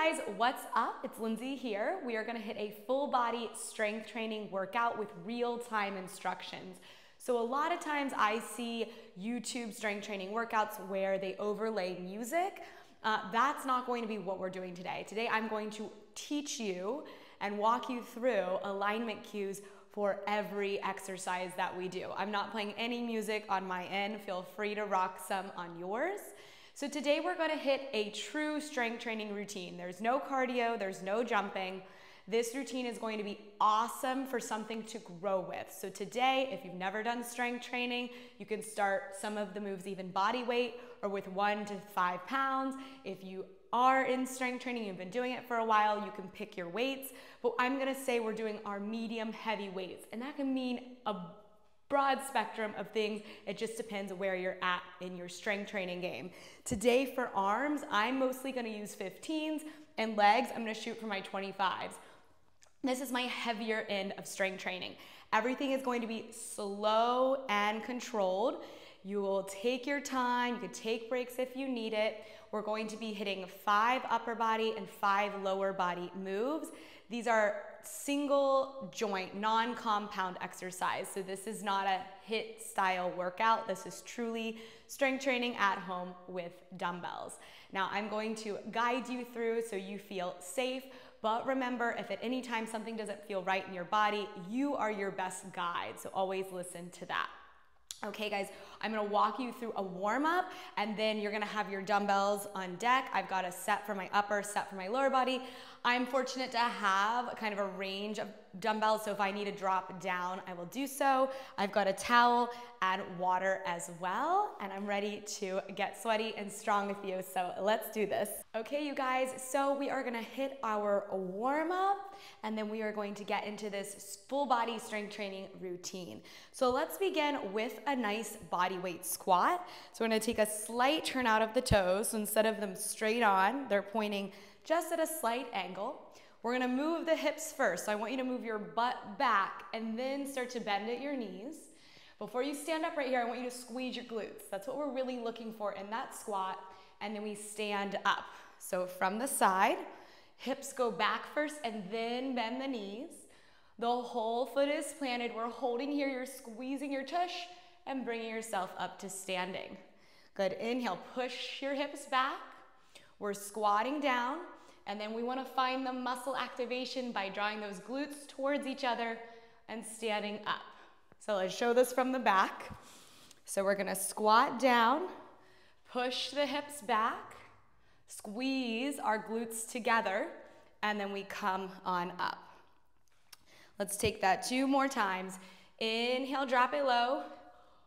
guys, what's up? It's Lindsay here. We are gonna hit a full body strength training workout with real-time instructions. So a lot of times I see YouTube strength training workouts where they overlay music. That's not going to be what we're doing today. Today I'm going to teach you and walk you through alignment cues for every exercise that we do. I'm not playing any music on my end. Feel free to rock some on yours. So today we're gonna hit a true strength training routine. There's no cardio, there's no jumping. This routine is going to be awesome for something to grow with. So today, if you've never done strength training, you can start some of the moves even body weight or with 1 to 5 pounds. If you are in strength training, you've been doing it for a while, you can pick your weights. But I'm gonna say we're doing our medium heavy weights, and that can mean a broad spectrum of things. It just depends where you're at in your strength training game. Today for arms, I'm mostly gonna use 15s, and legs, I'm gonna shoot for my 25s. This is my heavier end of strength training. Everything is going to be slow and controlled. You will take your time, you can take breaks if you need it. We're going to be hitting 5 upper body and 5 lower body moves. These are single joint, non-compound exercise. So this is not a HIIT style workout. This is truly strength training at home with dumbbells. Now I'm going to guide you through so you feel safe, but remember, if at any time something doesn't feel right in your body, you are your best guide. So always listen to that. Okay guys, I'm gonna walk you through a warm up and then you're gonna have your dumbbells on deck. I've got a set for my upper, set for my lower body. I'm fortunate to have kind of a range of dumbbells, so if I need to drop down, I will do so. I've got a towel and water as well, and I'm ready to get sweaty and strong with you, so let's do this. Okay, you guys, so we are gonna hit our warm up, and then we are going to get into this full body strength training routine. So let's begin with a nice body weight squat. So we're gonna take a slight turn out of the toes, so instead of them straight on, they're pointing just at a slight angle. We're gonna move the hips first. So I want you to move your butt back and then start to bend at your knees. Before you stand up right here, I want you to squeeze your glutes. That's what we're really looking for in that squat. And then we stand up. So from the side, hips go back first and then bend the knees. The whole foot is planted. We're holding here. You're squeezing your tush and bringing yourself up to standing. Good, inhale, push your hips back. We're squatting down, and then we want to find the muscle activation by drawing those glutes towards each other and standing up. So let's show this from the back. So we're going to squat down, push the hips back, squeeze our glutes together, and then we come on up. Let's take that 2 more times. Inhale, drop it low,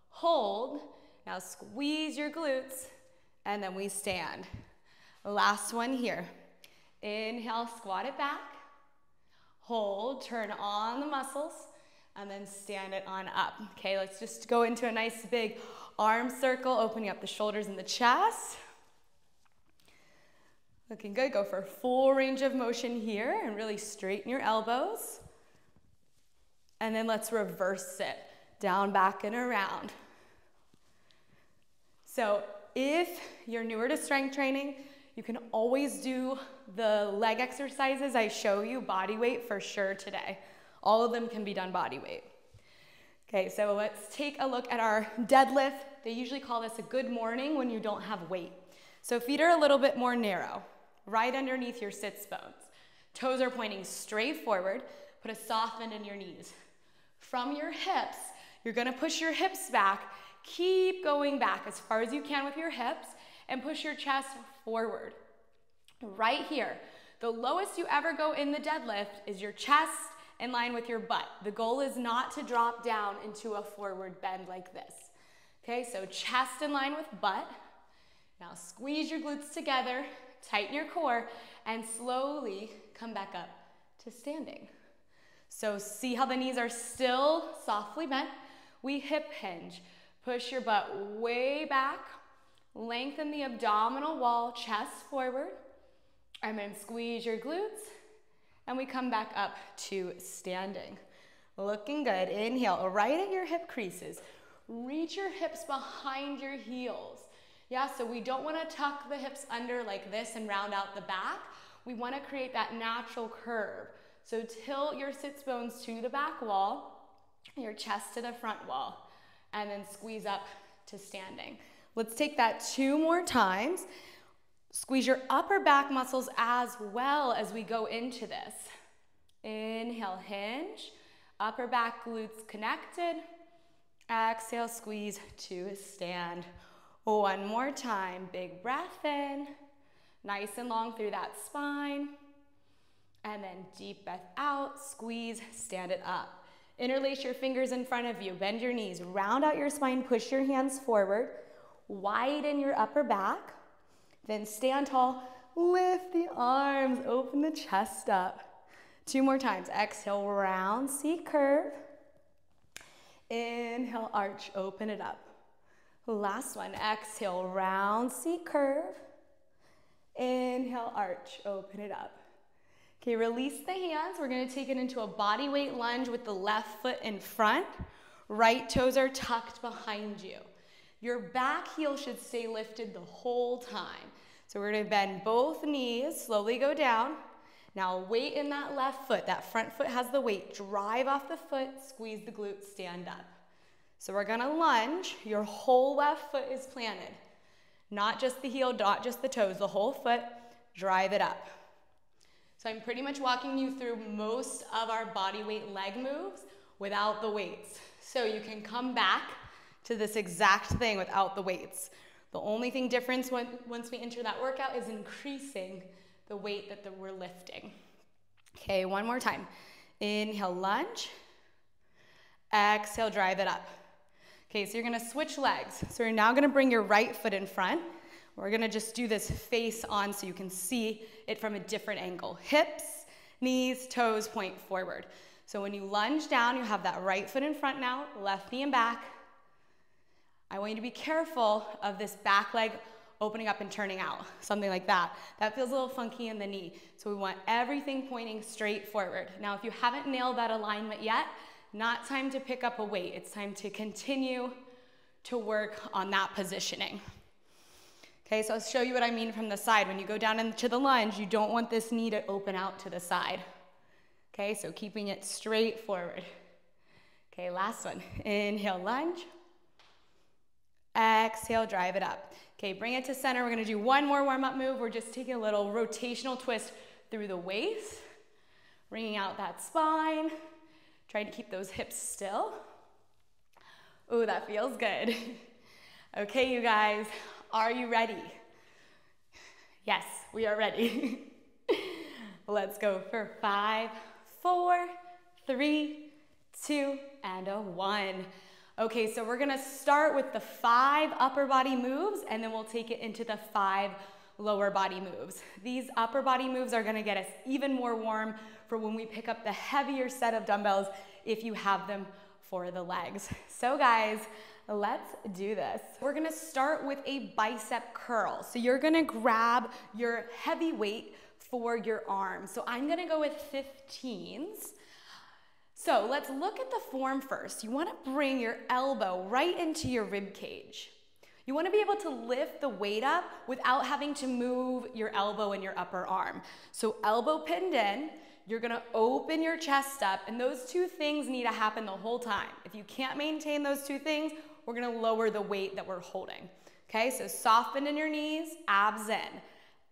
hold. Now squeeze your glutes, and then we stand. Last one here. Inhale, squat it back. Hold, turn on the muscles, and then stand it on up. Okay, let's just go into a nice big arm circle, opening up the shoulders and the chest. Looking good. Go for full range of motion here and really straighten your elbows. And then let's reverse it. Down, back, and around. So if you're newer to strength training, you can always do the leg exercises I show you, body weight for sure today. All of them can be done body weight. Okay, so let's take a look at our deadlift. They usually call this a good morning when you don't have weight. So feet are a little bit more narrow, right underneath your sits bones. Toes are pointing straight forward. Put a soft bend in your knees. From your hips, you're gonna push your hips back. Keep going back as far as you can with your hips and push your chest forward. Right here, the lowest you ever go in the deadlift is your chest in line with your butt. The goal is not to drop down into a forward bend like this. Okay, so chest in line with butt. Now squeeze your glutes together, tighten your core, and slowly come back up to standing. So see how the knees are still softly bent? We hip hinge. Push your butt way back. Lengthen the abdominal wall, chest forward, and then squeeze your glutes, and we come back up to standing. Looking good. Inhale, right at your hip creases. Reach your hips behind your heels. Yeah, so we don't want to tuck the hips under like this and round out the back. we want to create that natural curve. So tilt your sits bones to the back wall, your chest to the front wall, and then squeeze up to standing. Let's take that 2 more times. Squeeze your upper back muscles as well as we go into this. Inhale, hinge. Upper back glutes connected. Exhale, squeeze to stand. 1 more time. Big breath in. Nice and long through that spine. And then deep breath out. Squeeze, stand it up. Interlace your fingers in front of you. Bend your knees. Round out your spine. Push your hands forward. Widen your upper back. Then stand tall. Lift the arms. Open the chest up. 2 more times. Exhale, round C curve. Inhale, arch, open it up. Last one. Exhale, round C curve. Inhale, arch, open it up. Okay, release the hands. We're gonna take it into a body weight lunge with the left foot in front. Right toes are tucked behind you. Your back heel should stay lifted the whole time. So we're gonna bend both knees, slowly go down. Now weight in that left foot, that front foot has the weight. Drive off the foot, squeeze the glutes, stand up. So we're gonna lunge, your whole left foot is planted. Not just the heel, not just the toes, the whole foot, drive it up. So I'm pretty much walking you through most of our body weight leg moves without the weights. So you can come back to this exact thing without the weights. The only thing difference once we enter that workout is increasing the weight that we're lifting. Okay, 1 more time. Inhale, lunge. Exhale, drive it up. Okay, so you're gonna switch legs. So you're now gonna bring your right foot in front. We're gonna just do this face on so you can see it from a different angle. Hips, knees, toes point forward. So when you lunge down, you have that right foot in front now, left knee and back. I want you to be careful of this back leg opening up and turning out, something like that. That feels a little funky in the knee. So we want everything pointing straight forward. Now, if you haven't nailed that alignment yet, not time to pick up a weight. It's time to continue to work on that positioning. Okay, so I'll show you what I mean from the side. When you go down into the lunge, you don't want this knee to open out to the side. Okay, so keeping it straight forward. Okay, last one. Inhale, lunge. Exhale, drive it up. Okay, bring it to center. We're gonna do 1 more warm-up move. We're just taking a little rotational twist through the waist, bringing out that spine, trying to keep those hips still. Ooh, that feels good. Okay, you guys, are you ready? Yes, we are ready. Let's go for 5, 4, 3, 2, and a 1. Okay, so we're gonna start with the 5 upper body moves, and then we'll take it into the 5 lower body moves. These upper body moves are gonna get us even more warm for when we pick up the heavier set of dumbbells if you have them for the legs. So guys, let's do this. We're gonna start with a bicep curl. So you're gonna grab your heavy weight for your arms. So I'm gonna go with 15s. So let's look at the form first. You wanna bring your elbow right into your rib cage. You wanna be able to lift the weight up without having to move your elbow and your upper arm. So elbow pinned in, you're gonna open your chest up, and those 2 things need to happen the whole time. If you can't maintain those 2 things, we're gonna lower the weight that we're holding. Okay, so soft bend in your knees, abs in.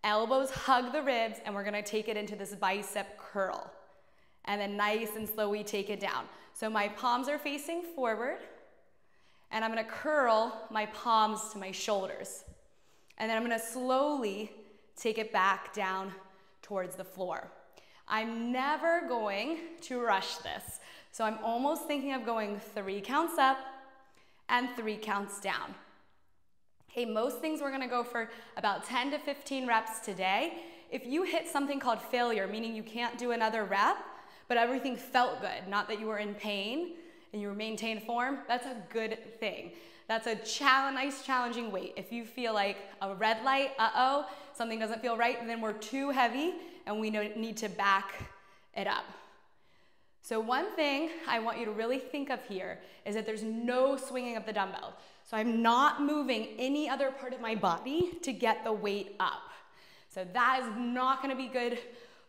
Elbows hug the ribs, and we're gonna take it into this bicep curl. And then nice and slow we take it down. So my palms are facing forward, and I'm gonna curl my palms to my shoulders. And then I'm gonna slowly take it back down towards the floor. I'm never going to rush this. So I'm almost thinking of going 3 counts up and 3 counts down. Okay, most things we're gonna go for about 10 to 15 reps today. If you hit something called failure, meaning you can't do another rep, but everything felt good, not that you were in pain and you maintained form, that's a good thing. That's a nice challenging weight. If you feel like a red light, something doesn't feel right, then we're too heavy and we need to back it up. So one thing I want you to really think of here is that there's no swinging of the dumbbell. So I'm not moving any other part of my body to get the weight up. So that is not gonna be good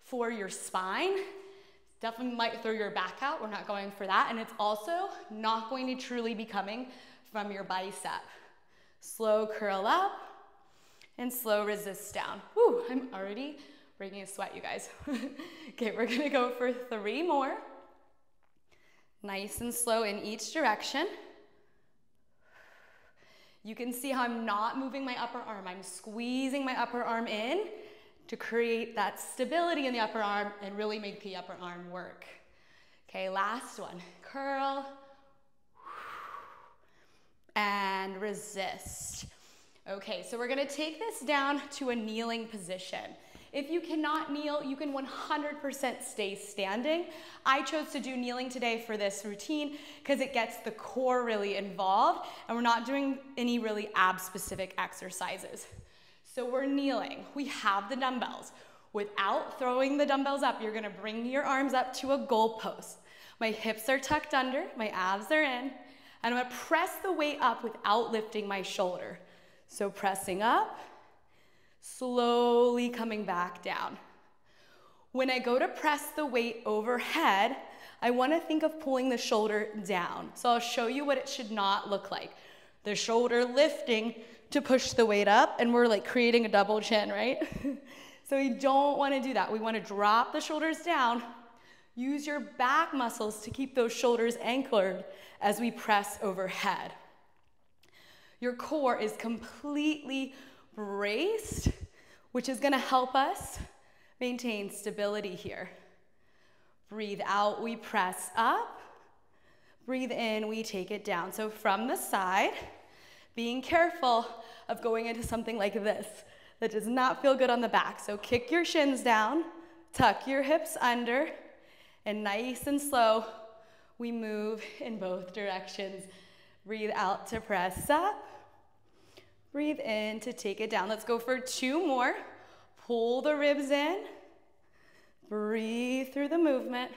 for your spine. Definitely might throw your back out. We're not going for that. And it's also not going to truly be coming from your bicep. Slow curl up and slow resist down. Whew, I'm already breaking a sweat, you guys. Okay, we're gonna go for 3 more. Nice and slow in each direction. You can see how I'm not moving my upper arm. I'm squeezing my upper arm in to create that stability in the upper arm and really make the upper arm work. Okay, last one. Curl and resist. Okay, so we're gonna take this down to a kneeling position. If you cannot kneel, you can 100% stay standing. I chose to do kneeling today for this routine because it gets the core really involved and we're not doing any really ab-specific exercises. So we're kneeling. We have the dumbbells. Without throwing the dumbbells up, you're gonna bring your arms up to a goalpost. My hips are tucked under, my abs are in, and I'm gonna press the weight up without lifting my shoulder. So pressing up, slowly coming back down. When I go to press the weight overhead, I want to think of pulling the shoulder down. So I'll show you what it should not look like. The shoulder lifting to push the weight up, and we're like creating a double chin, right? So we don't want to do that. We want to drop the shoulders down. Use your back muscles to keep those shoulders anchored as we press overhead. Your core is completely braced, which is gonna help us maintain stability here. Breathe out, we press up. Breathe in, we take it down. So from the side, being careful of going into something like this that does not feel good on the back. So kick your shins down, tuck your hips under, and nice and slow, we move in both directions. Breathe out to press up. Breathe in to take it down. Let's go for 2 more. Pull the ribs in. Breathe through the movement.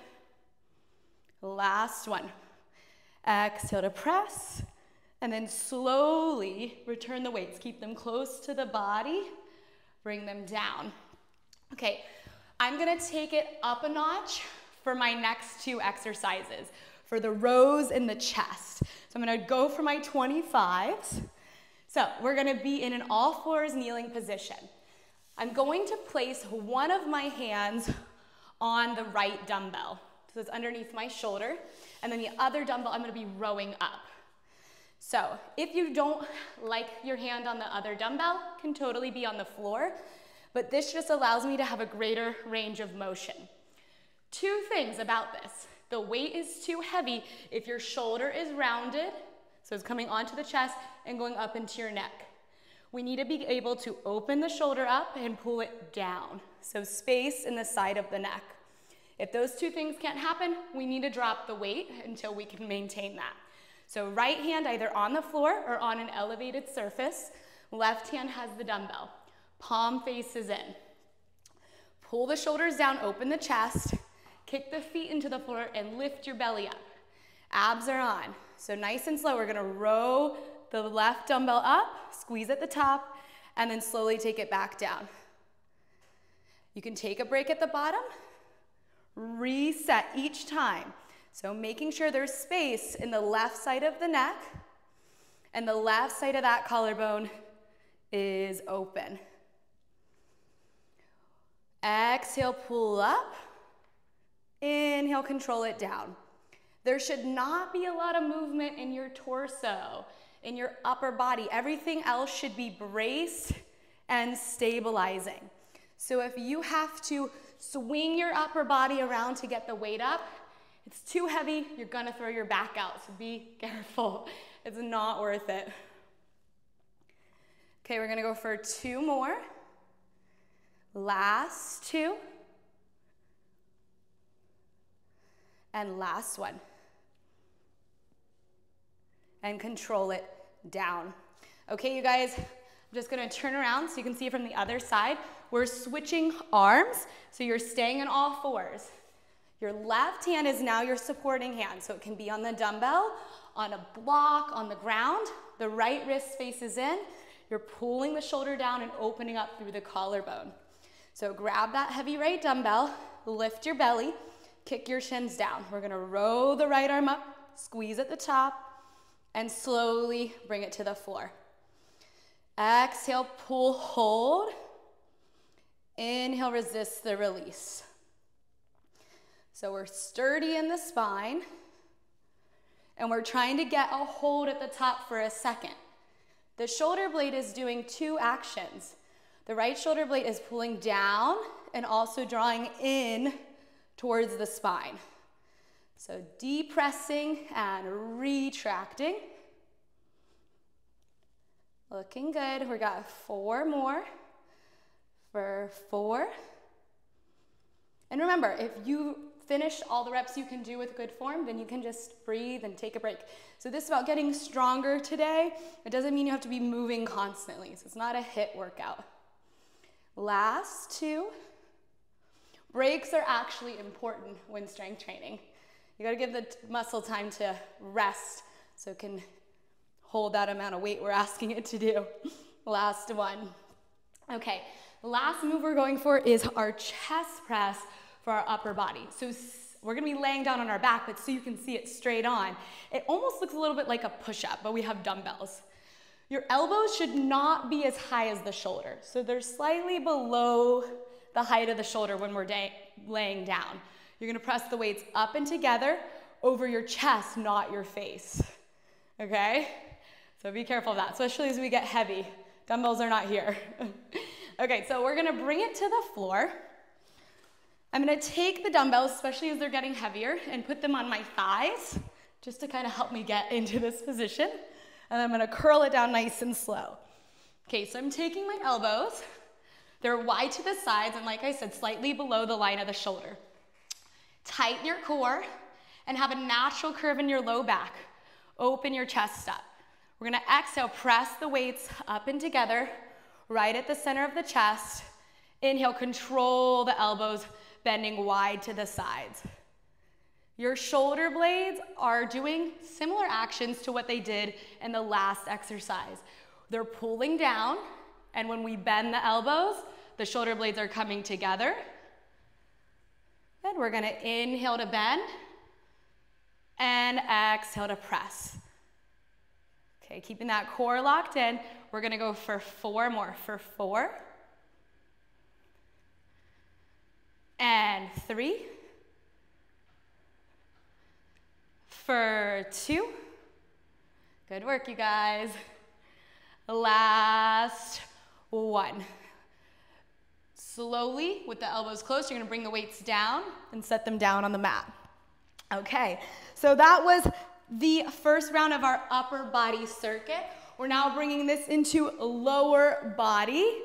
Last one. Exhale to press. And then slowly return the weights. Keep them close to the body. Bring them down. Okay, I'm gonna take it up a notch for my next 2 exercises, for the rows in the chest. So I'm gonna go for my 25s. So we're gonna be in an all fours kneeling position. I'm going to place one of my hands on the right dumbbell. So it's underneath my shoulder. And then the other dumbbell, I'm gonna be rowing up. So if you don't like your hand on the other dumbbell, it can totally be on the floor. But this just allows me to have a greater range of motion. 2 things about this. The weight is too heavy if your shoulder is rounded, so it's coming onto the chest and going up into your neck. We need to be able to open the shoulder up and pull it down. So space in the side of the neck. If those 2 things can't happen, we need to drop the weight until we can maintain that. So right hand either on the floor or on an elevated surface. Left hand has the dumbbell. Palm faces in. Pull the shoulders down, open the chest. Kick the feet into the floor and lift your belly up. Abs are on. So nice and slow, we're gonna row the left dumbbell up, squeeze at the top, and then slowly take it back down. You can take a break at the bottom, reset each time. So making sure there's space in the left side of the neck, and the left side of that collarbone is open. Exhale, pull up. Inhale, control it down. There should not be a lot of movement in your torso, in your upper body. Everything else should be braced and stabilizing. So if you have to swing your upper body around to get the weight up, it's too heavy, you're gonna throw your back out, so be careful. It's not worth it. Okay, we're gonna go for 2 more. Last 2. And last one. And control it down. Okay, you guys, I'm just gonna turn around so you can see it from the other side. We're switching arms, so you're staying in all fours. Your left hand is now your supporting hand, so it can be on the dumbbell, on a block, on the ground. The right wrist faces in. You're pulling the shoulder down and opening up through the collarbone. So grab that heavy right dumbbell, lift your belly, kick your shins down. We're gonna row the right arm up, squeeze at the top, and slowly bring it to the floor. Exhale, pull, hold. Inhale, resist the release. So we're sturdy in the spine, and we're trying to get a hold at the top for a second. The shoulder blade is doing two actions. The right shoulder blade is pulling down and also drawing in towards the spine. So depressing and retracting. Looking good. We got 4 more. For 4. And remember, if you finish all the reps you can do with good form, then you can just breathe and take a break. So this is about getting stronger today. It doesn't mean you have to be moving constantly. So it's not a HIIT workout. Last 2. Breaks are actually important when strength training. You gotta give the muscle time to rest so it can hold that amount of weight we're asking it to do. Last 1. Okay, the last move we're going for is our chest press for our upper body. So we're gonna be laying down on our back, but so you can see it straight on. It almost looks a little bit like a push-up, but we have dumbbells. Your elbows should not be as high as the shoulder. So they're slightly below the height of the shoulder when we're laying down. You're gonna press the weights up and together over your chest, not your face, okay? So be careful of that, especially as we get heavy. Dumbbells are not here. Okay, so we're gonna bring it to the floor. I'm gonna take the dumbbells, especially as they're getting heavier, and put them on my thighs, just to kind of help me get into this position. And I'm gonna curl it down nice and slow. Okay, so I'm taking my elbows. They're wide to the sides, and like I said, slightly below the line of the shoulder. Tighten your core, and have a natural curve in your low back. Open your chest up. We're gonna exhale, press the weights up and together, right at the center of the chest. Inhale, control the elbows, bending wide to the sides. Your shoulder blades are doing similar actions to what they did in the last exercise. They're pulling down, and when we bend the elbows, the shoulder blades are coming together. Then we're gonna inhale to bend, and exhale to press. Okay, keeping that core locked in, we're gonna go for 4 more. For 4, and 3, for 2, good work, you guys. Last 1. Slowly, with the elbows close, you're gonna bring the weights down and set them down on the mat. Okay, so that was the first round of our upper body circuit. We're now bringing this into lower body.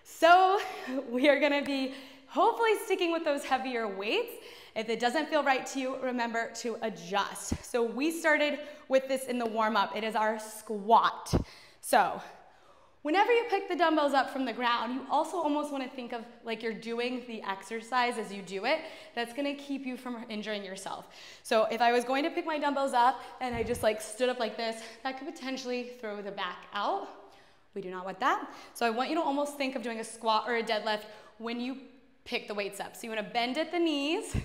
So we are gonna be hopefully sticking with those heavier weights. If it doesn't feel right to you, remember to adjust. So we started with this in the warm-up. It is our squat. So whenever you pick the dumbbells up from the ground, you also almost want to think of like you're doing the exercise as you do it. That's going to keep you from injuring yourself. So if I was going to pick my dumbbells up and I just like stood up like this, that could potentially throw the back out. We do not want that. So I want you to almost think of doing a squat or a deadlift when you pick the weights up. So you want to bend at the knees,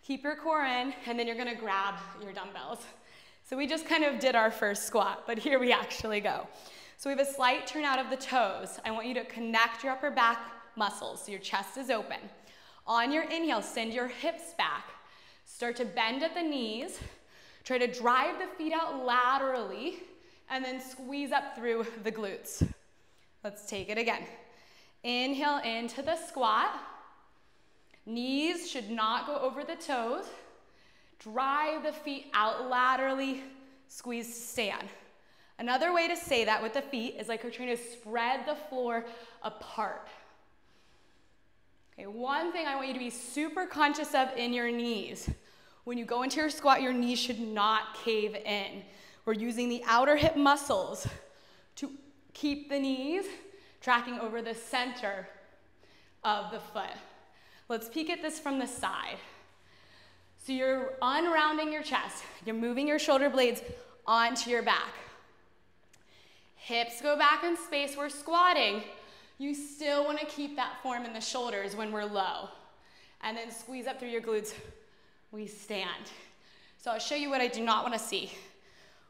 keep your core in, and then you're going to grab your dumbbells. So we just kind of did our first squat, but here we actually go. So we have a slight turn out of the toes. I want you to connect your upper back muscles so your chest is open. On your inhale, send your hips back. Start to bend at the knees. Try to drive the feet out laterally and then squeeze up through the glutes. Let's take it again. Inhale into the squat. Knees should not go over the toes. Drive the feet out laterally, squeeze to stand. Another way to say that with the feet is like we're trying to spread the floor apart. Okay, one thing I want you to be super conscious of in your knees. When you go into your squat, your knees should not cave in. We're using the outer hip muscles to keep the knees tracking over the center of the foot. Let's peek at this from the side. So you're unrounding your chest. You're moving your shoulder blades onto your back. Hips go back in space. We're squatting. You still want to keep that form in the shoulders when we're low. And then squeeze up through your glutes. We stand. So I'll show you what I do not want to see.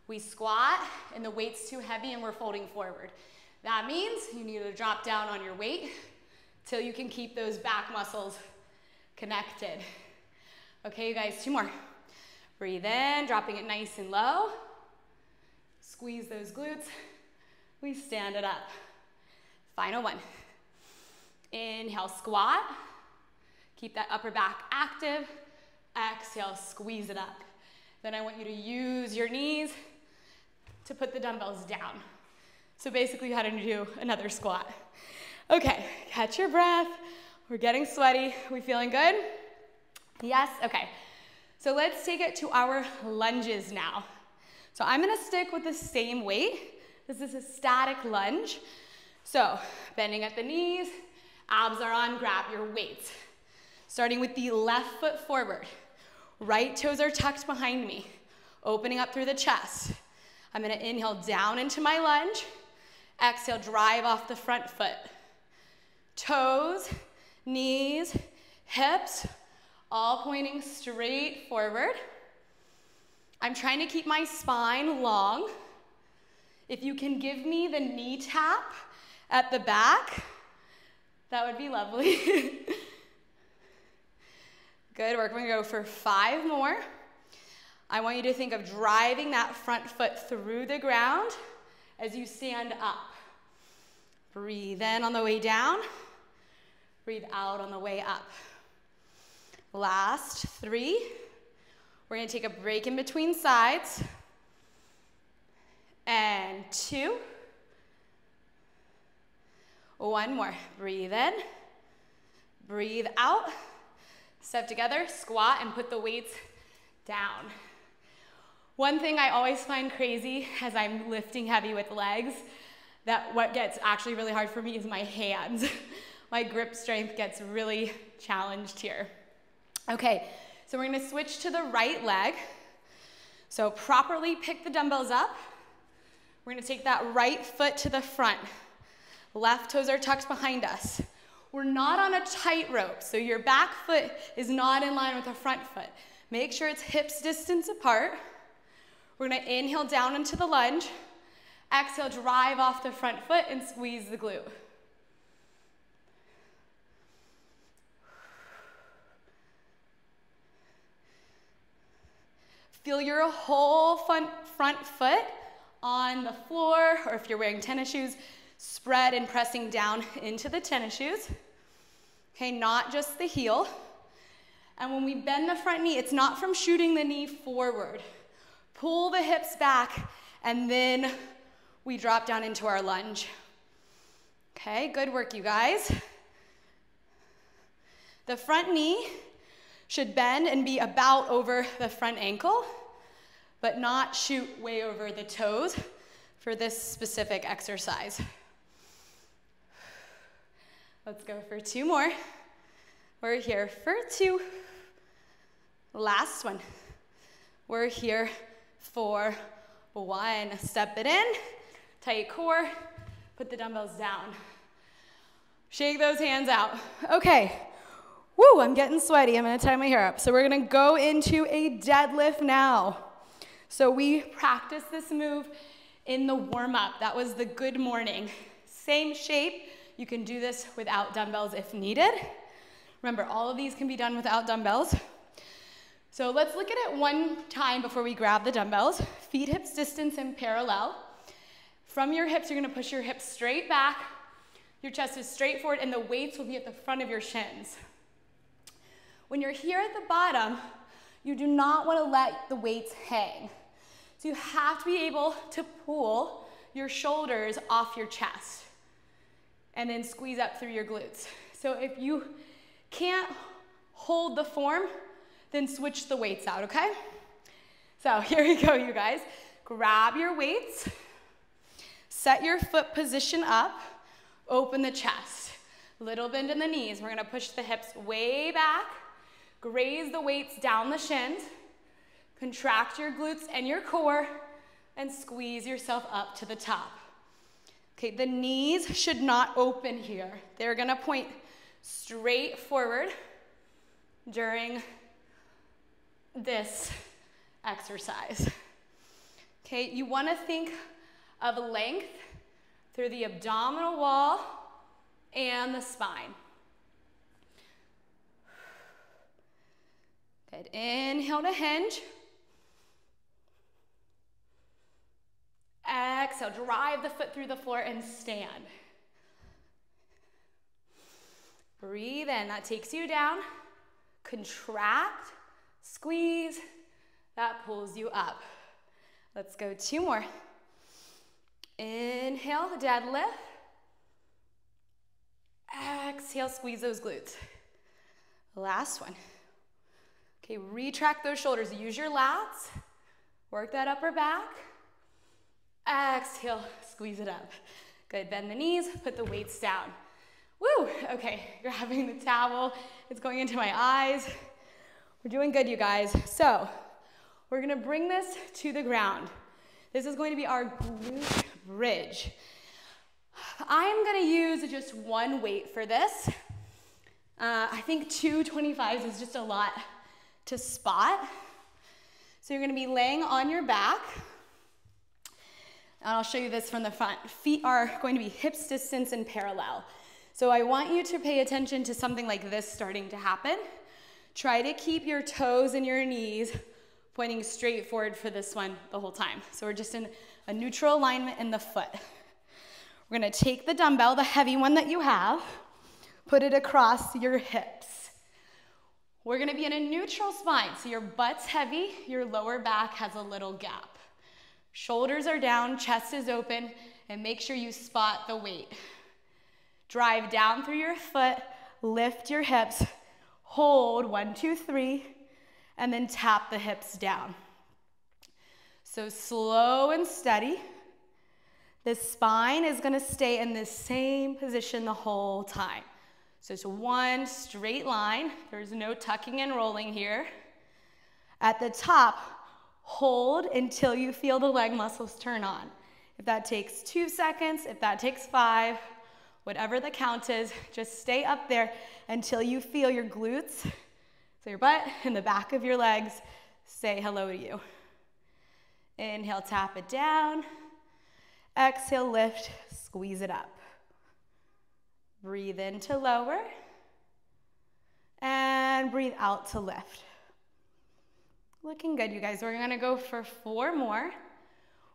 We squat and the weight's too heavy and we're folding forward. That means you need to drop down on your weight till you can keep those back muscles connected. Okay, you guys, 2 more. Breathe in, dropping it nice and low. Squeeze those glutes. We stand it up. Final one. Inhale, squat. Keep that upper back active. Exhale, squeeze it up. Then I want you to use your knees to put the dumbbells down. So basically, how to do another squat. Okay, catch your breath. We're getting sweaty. We feeling good? Yes? Okay. So let's take it to our lunges now. So I'm gonna stick with the same weight. This is a static lunge. So bending at the knees, abs are on, grab your weights. Starting with the left foot forward. Right toes are tucked behind me, opening up through the chest. I'm gonna inhale down into my lunge. Exhale, drive off the front foot. Toes, knees, hips, all pointing straight forward. I'm trying to keep my spine long. If you can give me the knee tap at the back, that would be lovely. Good work. We're gonna go for 5 more. I want you to think of driving that front foot through the ground as you stand up. Breathe in on the way down. Breathe out on the way up. Last 3. We're gonna take a break in between sides. And 2. 1 more. Breathe in. Breathe out. Step together, squat, and put the weights down. One thing I always find crazy as I'm lifting heavy with legs, that what gets actually really hard for me is my hands. My grip strength gets really challenged here. Okay, so we're gonna switch to the right leg. So properly pick the dumbbells up. We're gonna take that right foot to the front. Left toes are tucked behind us. We're not on a tightrope, so your back foot is not in line with the front foot. Make sure it's hips distance apart. We're gonna inhale down into the lunge. Exhale, drive off the front foot and squeeze the glute. Feel your whole front foot on the floor, or if you're wearing tennis shoes, spread and pressing down into the tennis shoes. Okay, not just the heel. And when we bend the front knee, it's not from shooting the knee forward. Pull the hips back, and then we drop down into our lunge. Okay, good work, you guys. The front knee should bend and be about over the front ankle, but not shoot way over the toes for this specific exercise. Let's go for 2 more. We're here for 2. Last one. We're here for 1. Step it in, tight core, put the dumbbells down. Shake those hands out. Okay. Woo, I'm getting sweaty. I'm gonna tie my hair up. So we're gonna go into a deadlift now. So we practiced this move in the warm-up. That was the good morning. Same shape. You can do this without dumbbells if needed. Remember, all of these can be done without dumbbells. So let's look at it one time before we grab the dumbbells. Feet hips distance and parallel. From your hips, you're gonna push your hips straight back. Your chest is straight forward, and the weights will be at the front of your shins. When you're here at the bottom, you do not want to let the weights hang. So you have to be able to pull your shoulders off your chest and then squeeze up through your glutes. So if you can't hold the form, then switch the weights out, okay? So here we go, you guys. Grab your weights, set your foot position up, open the chest. Little bend in the knees. We're gonna push the hips way back, graze the weights down the shins, contract your glutes and your core, and squeeze yourself up to the top. Okay, the knees should not open here. They're gonna point straight forward during this exercise. Okay, you wanna think of length through the abdominal wall and the spine. Good, inhale to hinge. Exhale, drive the foot through the floor and stand. Breathe in, that takes you down. Contract, squeeze, that pulls you up. Let's go 2 more. Inhale, deadlift. Exhale, squeeze those glutes. Last one. Okay, retract those shoulders. Use your lats. Work that upper back. Exhale, squeeze it up. Good, bend the knees, put the weights down. Woo, okay, grabbing the towel. It's going into my eyes. We're doing good, you guys. So, we're gonna bring this to the ground. This is going to be our glute bridge. I'm gonna use just one weight for this. I think 2 25s is just a lot to spot. So you're gonna be laying on your back. And I'll show you this from the front. Feet are going to be hips distance and parallel. So I want you to pay attention to something like this starting to happen. Try to keep your toes and your knees pointing straight forward for this one the whole time. So we're just in a neutral alignment in the foot. We're gonna take the dumbbell, the heavy one that you have, put it across your hips. We're gonna be in a neutral spine, so your butt's heavy, your lower back has a little gap. Shoulders are down, chest is open, and make sure you spot the weight. Drive down through your foot, lift your hips, hold 1, 2, 3, and then tap the hips down. So slow and steady. The spine is gonna stay in the same position the whole time. So it's one straight line. There's no tucking and rolling here. At the top, hold until you feel the leg muscles turn on. If that takes 2 seconds, if that takes 5, whatever the count is, just stay up there until you feel your glutes, so your butt and the back of your legs say hello to you. Inhale, tap it down. Exhale, lift, squeeze it up. Breathe in to lower. And breathe out to lift. Looking good, you guys. We're gonna go for 4 more.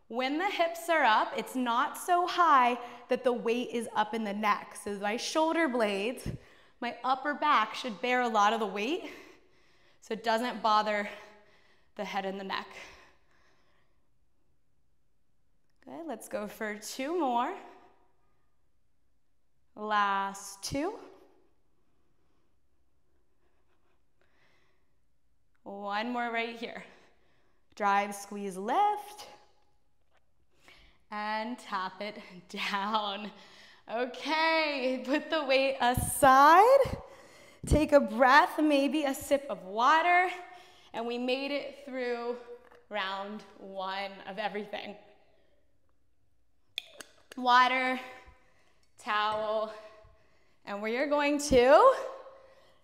When the hips are up, it's not so high that the weight is up in the neck. So my shoulder blades, my upper back should bear a lot of the weight so it doesn't bother the head and the neck. Good, let's go for 2 more. Last 2. 1 more right here. Drive, squeeze, lift. And tap it down. Okay, put the weight aside. Take a breath, maybe a sip of water. And we made it through round 1 of everything. Water, towel, and we are going to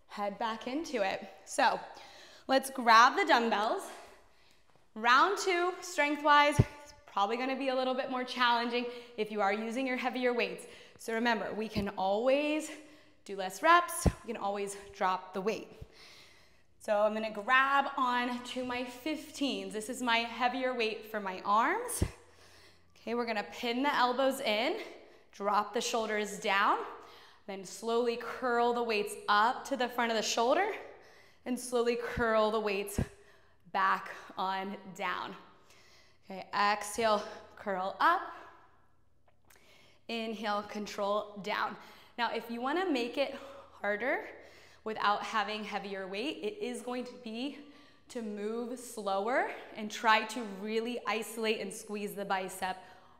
head back into it. So let's grab the dumbbells. Round 2, strength-wise, is probably gonna be a little bit more challenging if you are using your heavier weights. So remember, we can always do less reps, we can always drop the weight. So I'm gonna grab on to my 15s. This is my heavier weight for my arms. Okay, we're gonna pin the elbows in, drop the shoulders down, then slowly curl the weights up to the front of the shoulder, and slowly curl the weights back on down. Okay, exhale, curl up. Inhale, control down. Now, if you wanna make it harder without having heavier weight, it is going to be to move slower and try to really isolate and squeeze the bicep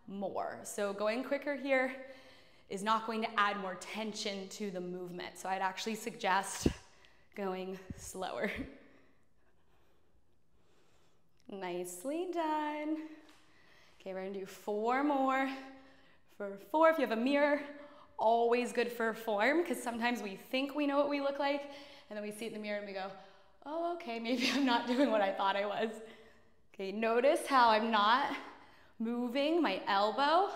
more. So going quicker here is not going to add more tension to the movement. So I'd actually suggest going slower. Nicely done. Okay, we're gonna do 4 more For 4, if you have a mirror, always good for form, because sometimes we think we know what we look like, and then we see it in the mirror and we go, oh, okay, maybe I'm not doing what I thought I was. Okay, notice how I'm not moving my elbow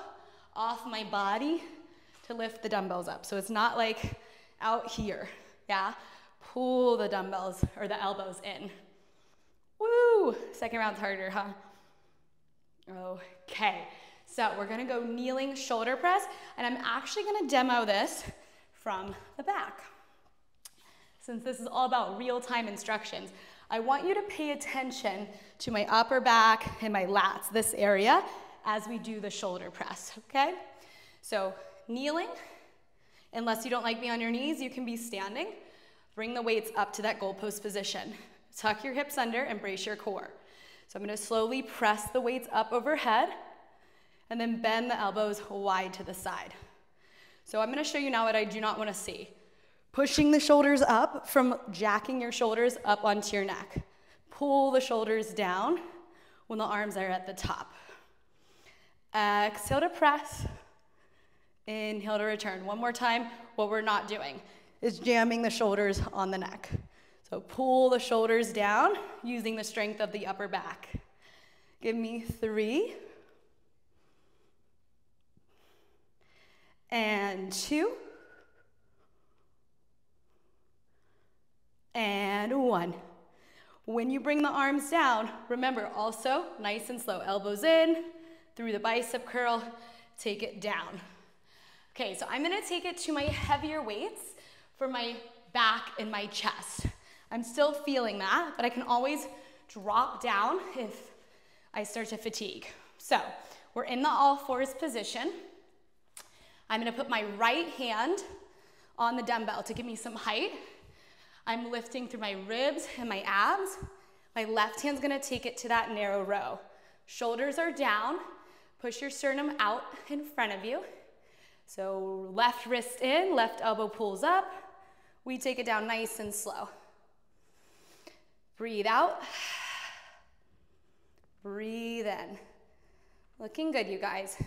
off my body to lift the dumbbells up. So it's not like out here, yeah? Pull the dumbbells or the elbows in. Woo! Second round's harder, huh? Okay, so we're gonna go kneeling shoulder press, and I'm actually gonna demo this from the back. Since this is all about real-time instructions, I want you to pay attention to my upper back and my lats, this area, as we do the shoulder press, okay? So kneeling, unless you don't like being on your knees, you can be standing. Bring the weights up to that goalpost position. Tuck your hips under and brace your core. So I'm gonna slowly press the weights up overhead and then bend the elbows wide to the side. So I'm gonna show you now what I do not wanna see. Pushing the shoulders up from jacking your shoulders up onto your neck. Pull the shoulders down when the arms are at the top. Exhale to press. Inhale to return. One more time. What we're not doing is jamming the shoulders on the neck. So pull the shoulders down using the strength of the upper back. Give me 3. And 2. And 1. When you bring the arms down, remember also nice and slow. Elbows in, through the bicep curl, take it down. Okay, so I'm gonna take it to my heavier weights for my back and my chest. I'm still feeling that, but I can always drop down if I start to fatigue. So we're in the all fours position. I'm gonna put my right hand on the dumbbell to give me some height. I'm lifting through my ribs and my abs. My left hand's gonna take it to that narrow row. Shoulders are down. Push your sternum out in front of you. So left wrist in, left elbow pulls up. We take it down nice and slow. Breathe out. Breathe in. Looking good, you guys.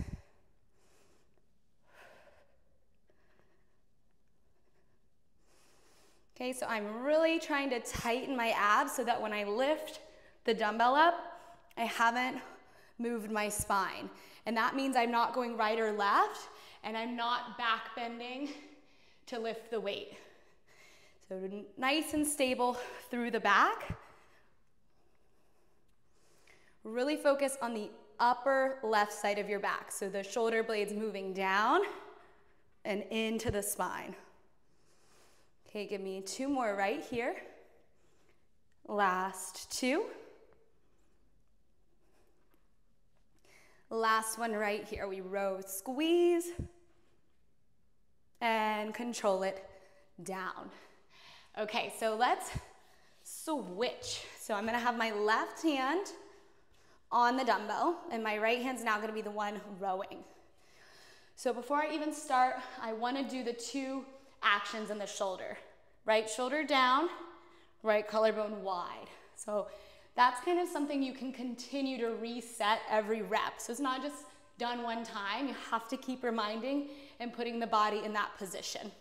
Okay, so I'm really trying to tighten my abs so that when I lift the dumbbell up, I haven't moved my spine. And that means I'm not going right or left, and I'm not back bending to lift the weight. So nice and stable through the back. Really focus on the upper left side of your back. So the shoulder blades moving down and into the spine. Okay, give me 2 more right here. Last 2. Last one right here. We row, squeeze, and control it down. Okay, so let's switch. So I'm gonna have my left hand on the dumbbell, and my right hand's now gonna be the one rowing. So before I even start, I wanna do the 2 actions in the shoulder. Right shoulder down, right collarbone wide. So that's kind of something you can continue to reset every rep. So it's not just done one time. You have to keep reminding and putting the body in that position.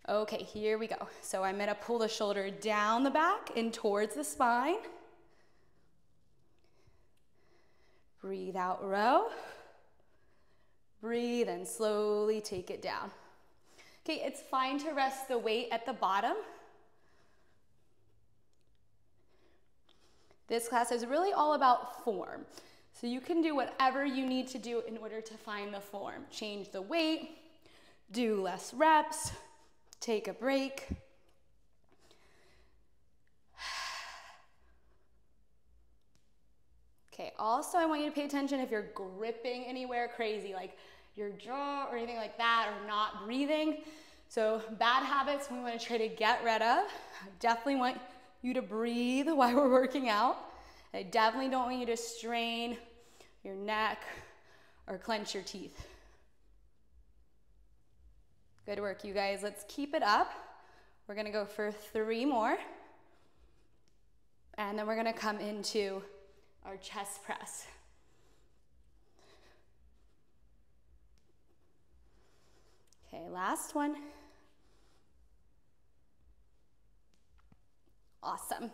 Okay, here we go. So I'm gonna pull the shoulder down the back and towards the spine. Breathe out, row. Breathe and slowly take it down. Okay, it's fine to rest the weight at the bottom. This class is really all about form. So you can do whatever you need to do in order to find the form. Change the weight, do less reps, take a break. Okay, also I want you to pay attention if you're gripping anywhere crazy, like your jaw or anything like that, or not breathing. So bad habits we want to try to get rid of. I definitely want you to breathe while we're working out. I definitely don't want you to strain your neck or clench your teeth. Good work, you guys. Let's keep it up. We're gonna go for 3 more. And then we're gonna come into our chest press. Okay, last one. Awesome.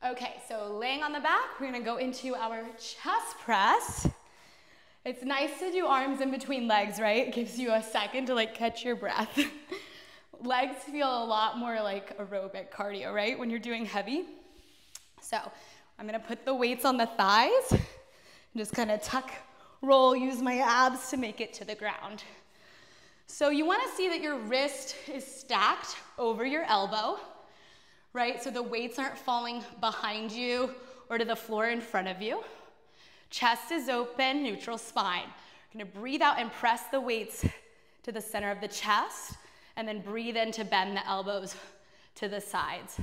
Okay, so laying on the back, we're gonna go into our chest press. It's nice to do arms in between legs, right? It gives you a second to like catch your breath. Legs feel a lot more like aerobic cardio, right? When you're doing heavy. So I'm gonna put the weights on the thighs and just kind of tuck, roll, use my abs to make it to the ground. So you wanna see that your wrist is stacked over your elbow, right? So the weights aren't falling behind you or to the floor in front of you. Chest is open, neutral spine. You're gonna breathe out and press the weights to the center of the chest, and then breathe in to bend the elbows to the sides.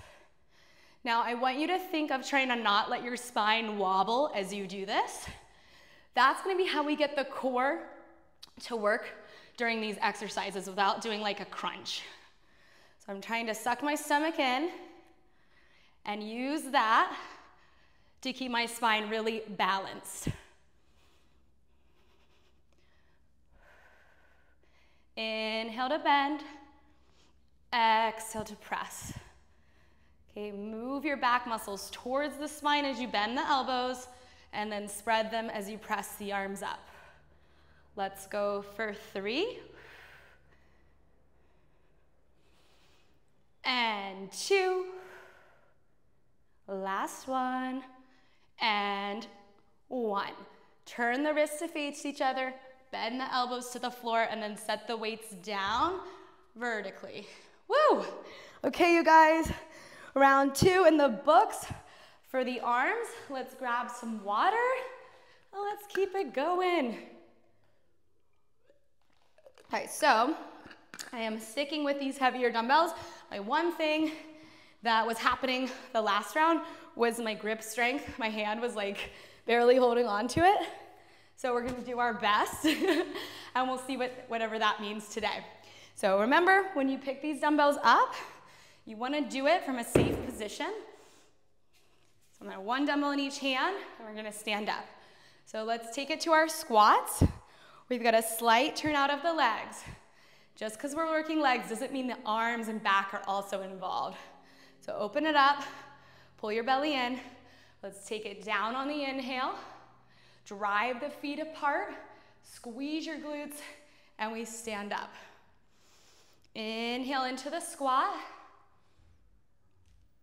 Now, I want you to think of trying to not let your spine wobble as you do this. That's gonna be how we get the core to work during these exercises without doing like a crunch. So I'm trying to suck my stomach in and use that to keep my spine really balanced. Inhale to bend, exhale to press. Okay, move your back muscles towards the spine as you bend the elbows, and then spread them as you press the arms up. Let's go for 3. And 2. Last one. And 1. Turn the wrists to face each other, bend the elbows to the floor, and then set the weights down vertically. Woo! Okay, you guys, round 2 in the books. For the arms, let's grab some water. Let's keep it going. Okay, so I am sticking with these heavier dumbbells. My one thing that was happening the last round was my grip strength. My hand was like barely holding on to it. So we're gonna do our best and we'll see whatever that means today. So remember, when you pick these dumbbells up, you wanna do it from a safe position. So I'm gonna have 1 dumbbell in each hand and we're gonna stand up. So let's take it to our squats. We've got a slight turn out of the legs. Just because we're working legs doesn't mean the arms and back are also involved. So open it up, pull your belly in. Let's take it down on the inhale. Drive the feet apart, squeeze your glutes, and we stand up. Inhale into the squat.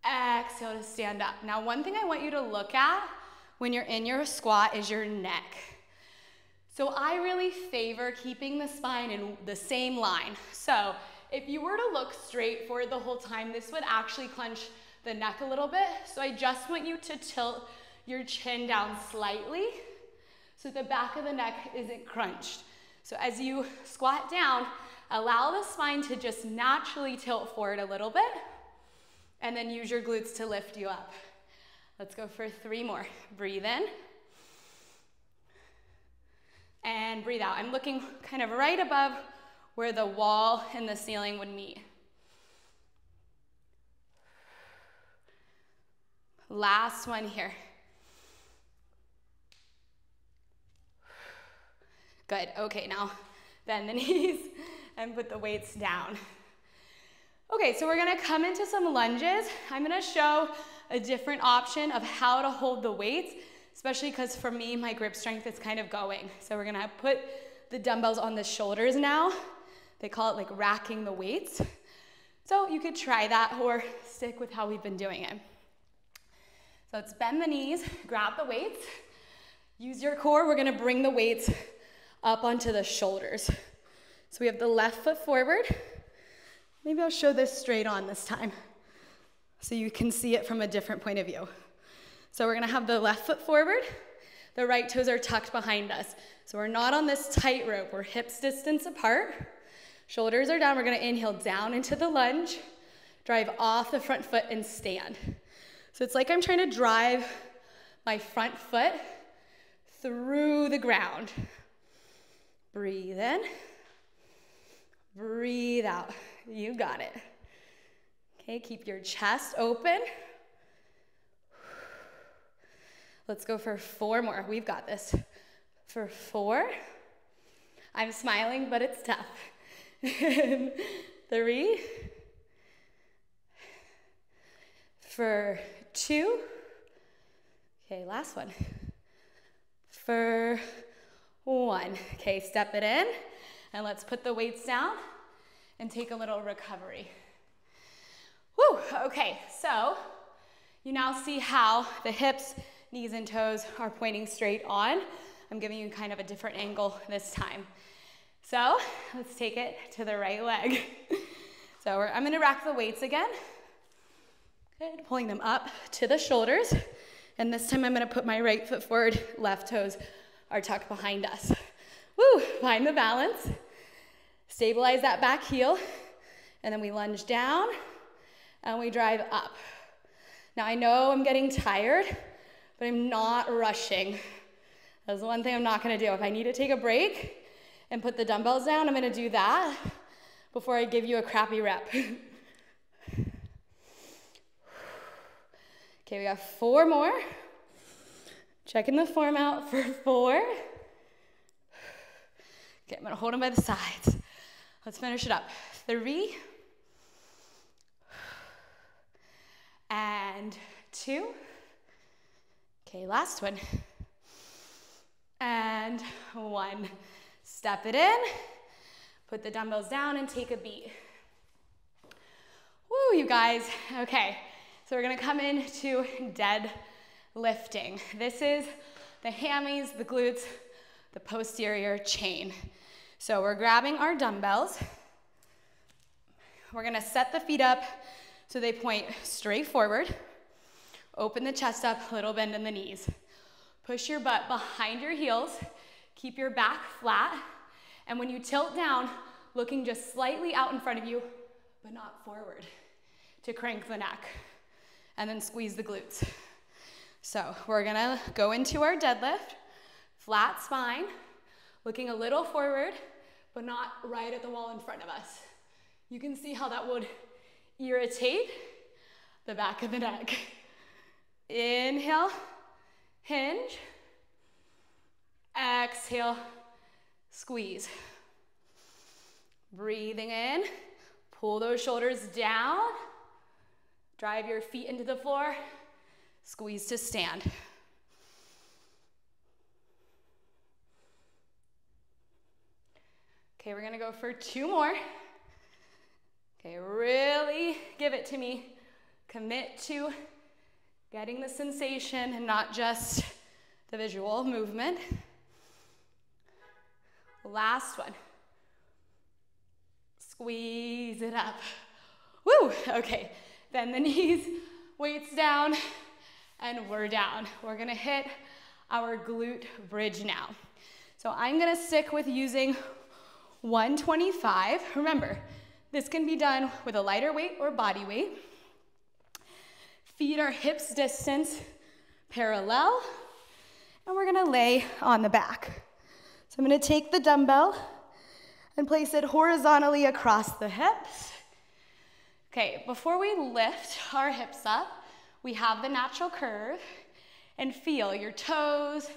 Exhale to stand up. Now, one thing I want you to look at when you're in your squat is your neck. So I really favor keeping the spine in the same line. So if you were to look straight forward the whole time, this would actually clench the neck a little bit. So I just want you to tilt your chin down slightly so the back of the neck isn't crunched. So as you squat down, allow the spine to just naturally tilt forward a little bit, and then use your glutes to lift you up. Let's go for 3 more. Breathe in. And breathe out. I'm looking kind of right above where the wall and the ceiling would meet. Last one here. Good, okay, now bend the knees and put the weights down. Okay, so we're gonna come into some lunges. I'm gonna show a different option of how to hold the weights, especially because for me, my grip strength is kind of going. So we're gonna put the dumbbells on the shoulders now. They call it like racking the weights. So you could try that or stick with how we've been doing it. So let's bend the knees, grab the weights. Use your core, we're gonna bring the weights up onto the shoulders. So we have the left foot forward. Maybe I'll show this straight on this time so you can see it from a different point of view. So we're gonna have the left foot forward, the right toes are tucked behind us. So we're not on this tight rope, we're hips distance apart. Shoulders are down, we're gonna inhale down into the lunge, drive off the front foot and stand. So it's like I'm trying to drive my front foot through the ground. Breathe in, breathe out. You got it. Okay, keep your chest open. Let's go for 4 more. We've got this. For 4. I'm smiling, but it's tough. In 3, for 2, okay, last one, for 1. Okay, step it in, and let's put the weights down and take a little recovery. Woo, okay, so you now see how the hips, knees, and toes are pointing straight on. I'm giving you kind of a different angle this time. So let's take it to the right leg. So I'm gonna rack the weights again. Good, pulling them up to the shoulders. And this time I'm gonna put my right foot forward, left toes are tucked behind us. Woo, find the balance. Stabilize that back heel. And then we lunge down and we drive up. Now I know I'm getting tired, but I'm not rushing. That's the one thing I'm not gonna do. If I need to take a break and put the dumbbells down, I'm gonna do that before I give you a crappy rep. Okay, we got 4 more. Checking the form out for 4. Okay, I'm gonna hold them by the sides. Let's finish it up. 3, and 2. Okay, last one. And 1. Step it in, put the dumbbells down and take a beat. Woo, you guys. Okay, so we're gonna come into dead lifting. This is the hammies, the glutes, the posterior chain. So we're grabbing our dumbbells. We're gonna set the feet up so they point straight forward. Open the chest up, little bend in the knees. Push your butt behind your heels. Keep your back flat. And when you tilt down, looking just slightly out in front of you, but not forward, to crank the neck. And then squeeze the glutes. So we're gonna go into our deadlift. Flat spine, looking a little forward, but not right at the wall in front of us. You can see how that would irritate the back of the neck. Inhale, hinge. Exhale, squeeze. Breathing in, pull those shoulders down. Drive your feet into the floor. Squeeze to stand. Okay, we're gonna go for 2 more. Okay, really give it to me. Commit to getting the sensation and not just the visual movement. Last one. Squeeze it up. Woo, okay. Bend the knees, weights down, and we're down. We're gonna hit our glute bridge now. So I'm gonna stick with using 125. Remember, this can be done with a lighter weight or body weight. Feet are hips distance parallel, and we're gonna lay on the back. So I'm gonna take the dumbbell and place it horizontally across the hips. Okay, before we lift our hips up, we have the natural curve, and feel your toes,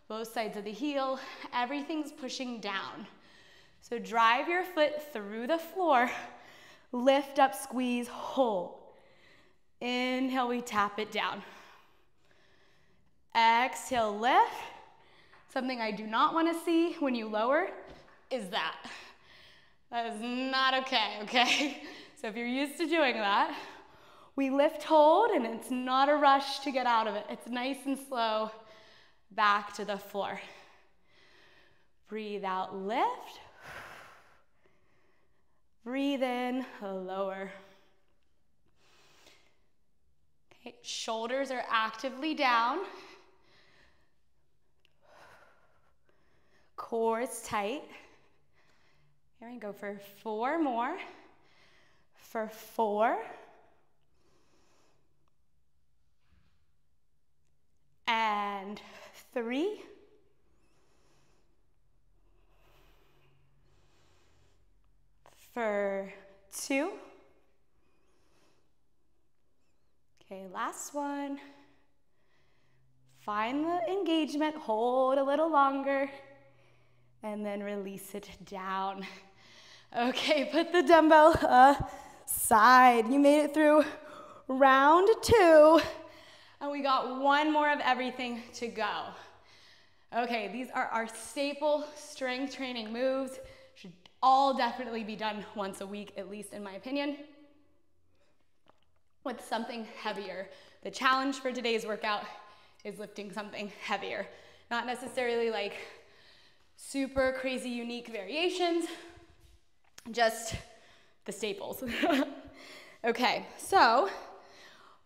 both sides of the heel, everything's pushing down. So drive your foot through the floor, lift up, squeeze, hold. Inhale, we tap it down. Exhale, lift. Something I do not want to see when you lower is that. That is not okay? So if you're used to doing that, we lift, hold, and it's not a rush to get out of it. It's nice and slow, back to the floor. Breathe out, lift. Breathe in, lower. Okay, shoulders are actively down. Core is tight. Here we go for 4 more. For 4. And 3. For 2. Okay, last one. Find the engagement, hold a little longer, and then release it down. Okay, put the dumbbell aside. You made it through round 2, and we got one more of everything to go. Okay, these are our staple strength training moves. Should all definitely be done once a week, at least in my opinion, with something heavier. The challenge for today's workout is lifting something heavier. Not necessarily like super crazy unique variations, just the staples. Okay, so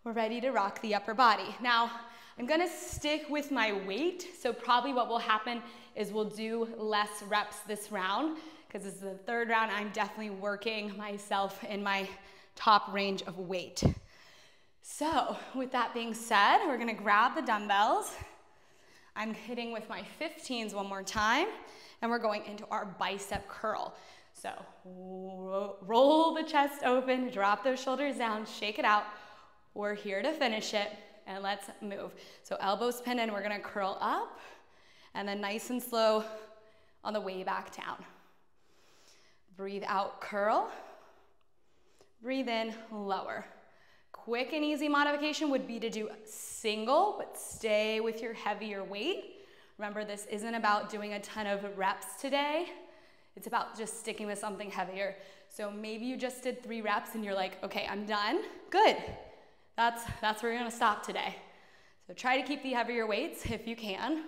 we're ready to rock the upper body. Now, I'm gonna stick with my weight, so probably what will happen is we'll do less reps this round, because this is the 3rd round. I'm definitely working myself in my top range of weight. So, with that being said, we're gonna grab the dumbbells. I'm hitting with my 15s one more time, and we're going into our bicep curl. So, roll the chest open, drop those shoulders down, shake it out. We're here to finish it, and let's move. So elbows pinned in, we're gonna curl up, and then nice and slow on the way back down. Breathe out, curl. Breathe in, lower. Quick and easy modification would be to do single, but stay with your heavier weight. Remember, this isn't about doing a ton of reps today. It's about just sticking with something heavier. So maybe you just did 3 reps and you're like, okay, I'm done. Good. That's where you're gonna stop today. So try to keep the heavier weights if you can.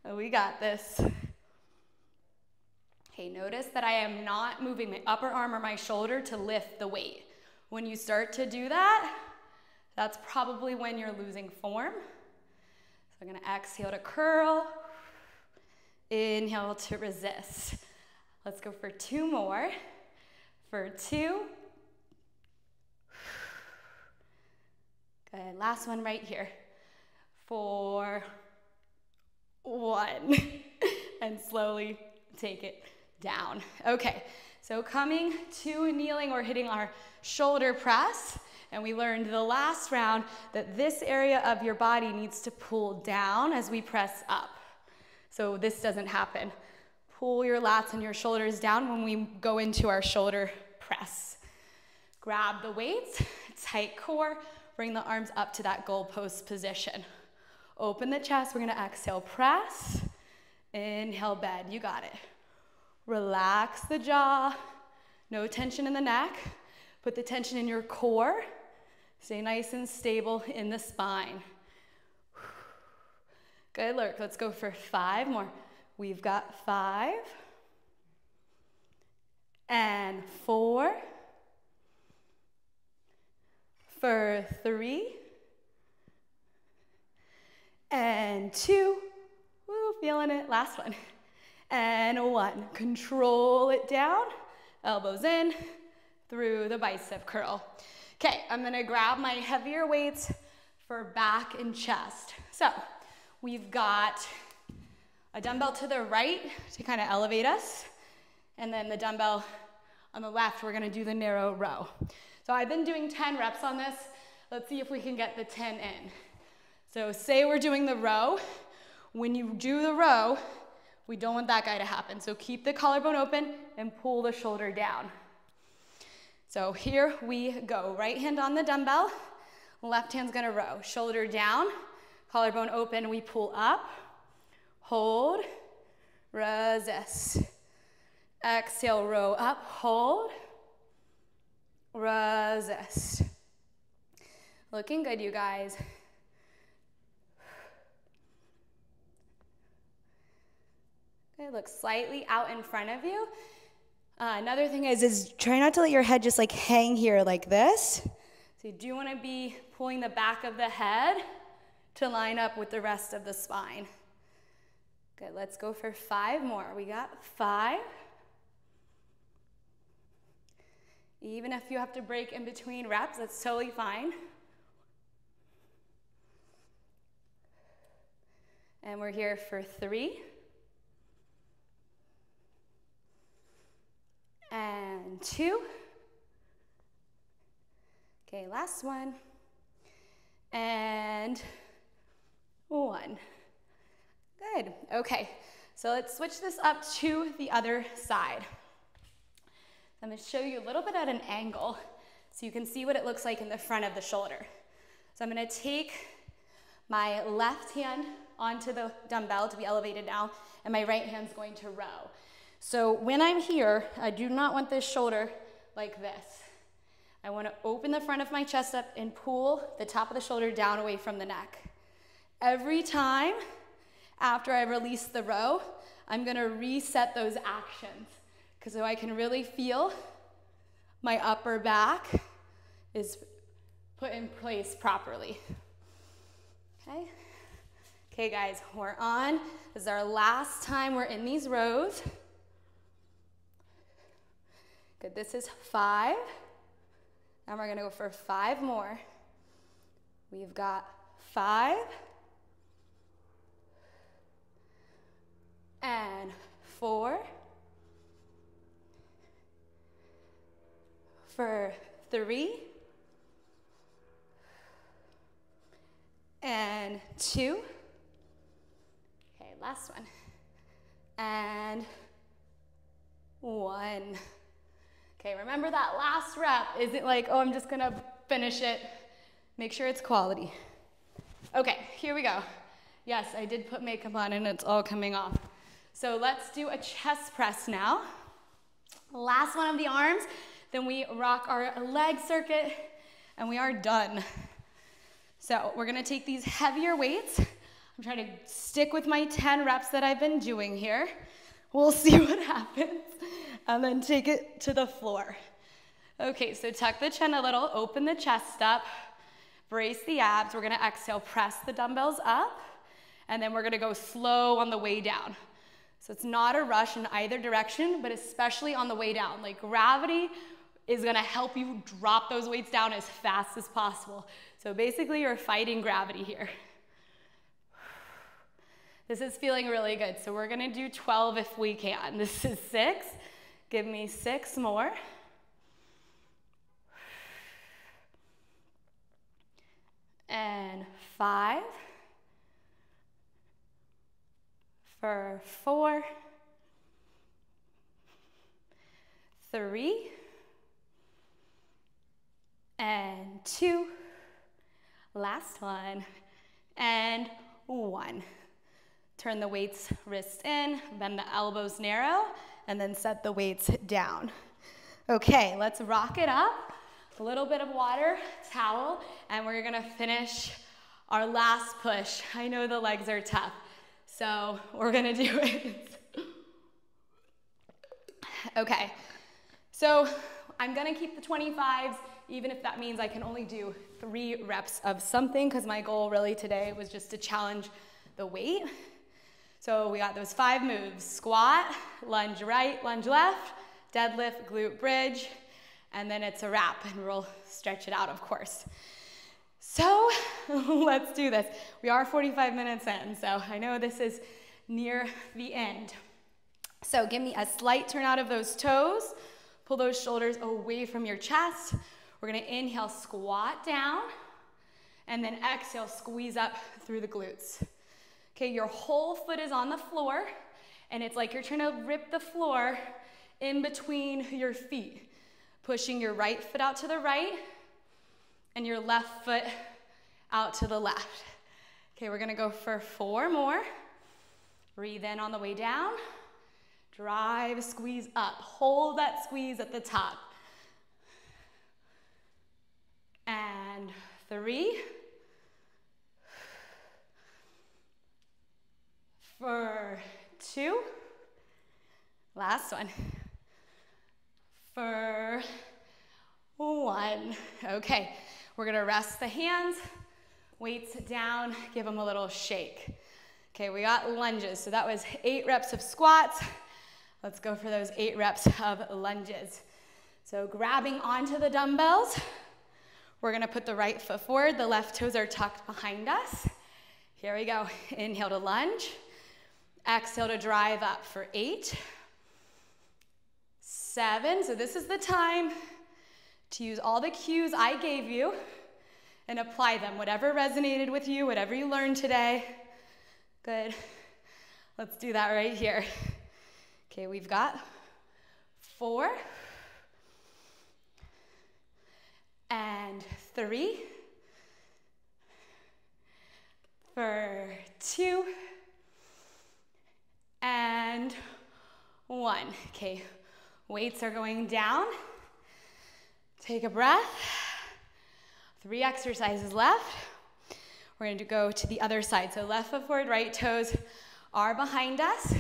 We got this. Okay, notice that I am not moving my upper arm or my shoulder to lift the weight. When you start to do that, that's probably when you're losing form. So I'm gonna exhale to curl, inhale to resist. Let's go for 2 more. For 2. Good, last one right here. For 1. And slowly take it down. Okay, so coming to kneeling, we're hitting our shoulder press, and we learned the last round that this area of your body needs to pull down as we press up. So this doesn't happen. Pull your lats and your shoulders down when we go into our shoulder press. Grab the weights, tight core, bring the arms up to that goalpost position. Open the chest, we're gonna exhale, press, inhale, bend, you got it. Relax the jaw, no tension in the neck. Put the tension in your core. Stay nice and stable in the spine. Good work, let's go for 5 more. We've got 5, and 4, for 3, and 2, woo, feeling it, last one, and 1. Control it down, elbows in, through the bicep curl. Okay, I'm gonna grab my heavier weights for back and chest. So, we've got a dumbbell to the right to kind of elevate us, and then the dumbbell on the left, we're gonna do the narrow row. So I've been doing 10 reps on this. Let's see if we can get the 10 in. So say we're doing the row. When you do the row, we don't want that guy to happen. So keep the collarbone open and pull the shoulder down. So here we go. Right hand on the dumbbell, left hand's gonna row. Shoulder down, collarbone open, we pull up, hold, resist. Exhale, row up, hold, resist. Looking good, you guys. Okay, look slightly out in front of you. Another thing is try not to let your head just like hang here like this. So you do want to be pulling the back of the head to line up with the rest of the spine. Good, let's go for 5 more. We got 5. Even if you have to break in between reps, that's totally fine. And we're here for 3. And 2. Okay, last one. And 1. Good. Okay, So let's switch this up to the other side. I'm gonna show you a little bit at an angle so you can see what it looks like in the front of the shoulder. So I'm gonna take my left hand onto the dumbbell to be elevated now, and my right hand's going to row. So when I'm here, I do not want this shoulder like this. I want to open the front of my chest up and pull the top of the shoulder down away from the neck. Every time after I release the row, I'm going to reset those actions because so I can really feel my upper back is put in place properly. Okay? Okay, guys, we're on. This is our last time we're in these rows. Good, this is 5. And we're gonna go for 5 more. We've got 5. And 4. For 3. And 2. Okay, last one. And 1. Okay, remember that last rep isn't like, oh, I'm just gonna finish it. Make sure it's quality. Okay, here we go. Yes, I did put makeup on and it's all coming off. So let's do a chest press now. Last one of the arms, then we rock our leg circuit and we are done. So we're gonna take these heavier weights. I'm trying to stick with my 10 reps that I've been doing here. We'll see what happens. And then take it to the floor. Okay, so tuck the chin a little, open the chest up, brace the abs. We're gonna exhale, press the dumbbells up, and then we're gonna go slow on the way down. So it's not a rush in either direction, but especially on the way down. Like gravity is gonna help you drop those weights down as fast as possible. So basically you're fighting gravity here. This is feeling really good. So we're gonna do 12 if we can. This is 6. Give me 6 more. And 5. For 4. 3. And 2. Last one. And 1. Turn the weights, wrists in, bend the elbows narrow, and then set the weights down. Okay, let's rock it up. A little bit of water, towel, and we're gonna finish our last push. I know the legs are tough, so we're gonna do it. Okay, so I'm gonna keep the 25s, even if that means I can only do 3 reps of something, because my goal really today was just to challenge the weight. So we got those 5 moves: squat, lunge right, lunge left, deadlift, glute bridge, and then it's a wrap, and we'll stretch it out, of course. So let's do this. We are 45 minutes in, so I know this is near the end. So give me a slight turn out of those toes. Pull those shoulders away from your chest. We're gonna inhale, squat down, and then exhale, squeeze up through the glutes. Okay, your whole foot is on the floor, and it's like you're trying to rip the floor in between your feet, pushing your right foot out to the right and your left foot out to the left. Okay, we're gonna go for 4 more. Breathe in on the way down. Drive, squeeze up. Hold that squeeze at the top. And 3. For 2. Last one. For 1. Okay, we're gonna rest the hands, weights down, give them a little shake. Okay, we got lunges. So that was 8 reps of squats. Let's go for those 8 reps of lunges. So grabbing onto the dumbbells, we're gonna put the right foot forward, the left toes are tucked behind us. Here we go, inhale to lunge. Exhale to drive up for 8, 7. So this is the time to use all the cues I gave you and apply them. Whatever resonated with you, whatever you learned today. Good. Let's do that right here. Okay, we've got 4 and 3 for 2 and 1. Okay, weights are going down. Take a breath. 3 exercises left. We're going to go to the other side. So left foot forward, right toes are behind us.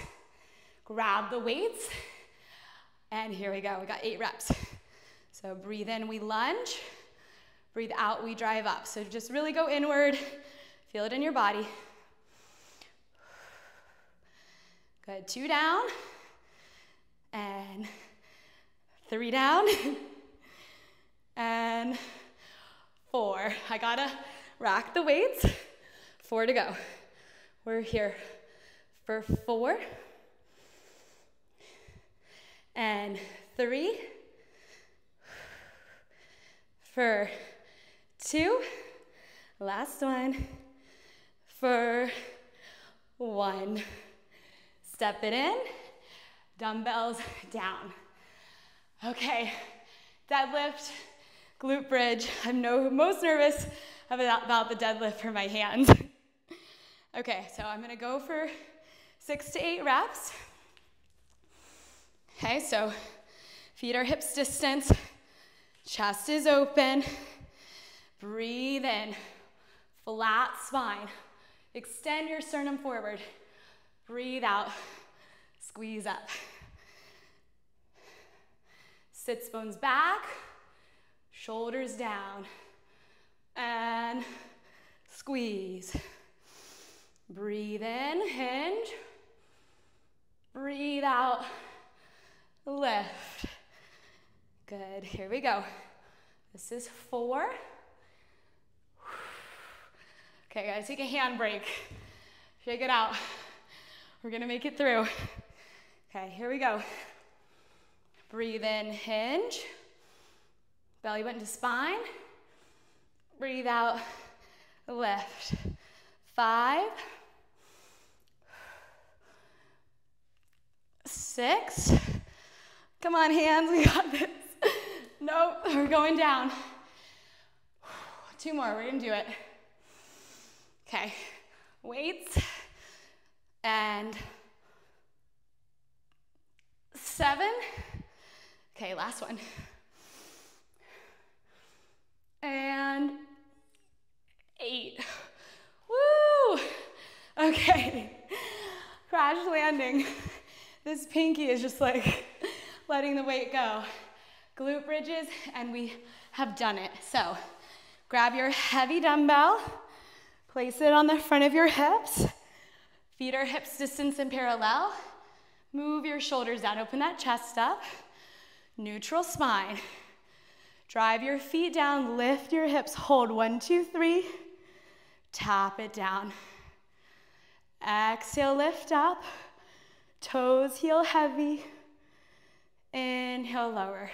Grab the weights. And here we go. We got 8 reps. So breathe in, we lunge. Breathe out, we drive up. So just really go inward. Feel it in your body. Good. 2 down. And 3 down. And 4. I gotta rack the weights. 4 to go. We're here for 4 and 3 for 2. Last one for 1. Step it in. Dumbbells down. Okay, deadlift, glute bridge. I'm most nervous about the deadlift for my hands. Okay, so I'm gonna go for 6 to 8 reps. Okay, so feet are hips distance, chest is open. Breathe in, flat spine. Extend your sternum forward. Breathe out, squeeze up. Sits bones back, shoulders down, and squeeze. Breathe in, hinge. Breathe out, lift. Good, here we go. This is 4. Okay, guys, take a hand break. Shake it out. We're gonna make it through. Okay, here we go. Breathe in, hinge. Belly button to spine. Breathe out, lift. 5, 6. Come on, hands, we got this. Nope, we're going down. 2 more, we're gonna do it. Okay, weights. And 7. Okay, last one. And 8. Woo! Okay, crash landing. This pinky is just like letting the weight go. Glute bridges, and we have done it. So grab your heavy dumbbell, place it on the front of your hips. Feet are hips distance and parallel. Move your shoulders down, open that chest up. Neutral spine. Drive your feet down, lift your hips, hold 1, 2, 3. Tap it down. Exhale, lift up. Toes heel heavy. Inhale, lower.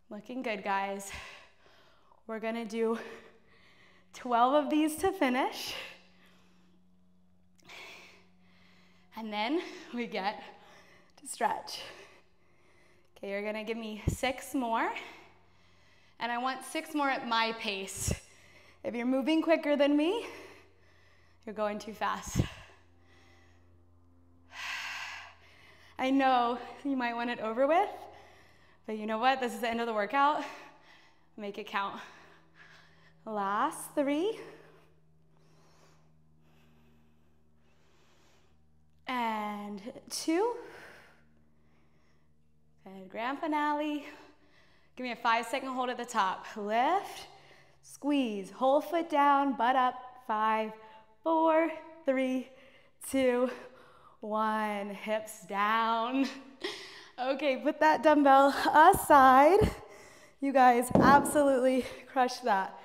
Looking good, guys. We're gonna do 12 of these to finish. And then we get to stretch. Okay, you're gonna give me 6 more. And I want 6 more at my pace. If you're moving quicker than me, you're going too fast. I know you might want it over with, but you know what? This is the end of the workout. Make it count. Last 3. And 2. Good, grand finale. Give me a 5-second hold at the top. Lift, squeeze, whole foot down, butt up. 5, 4, 3, 2, 1. Hips down. Okay, put that dumbbell aside. You guys absolutely crushed that.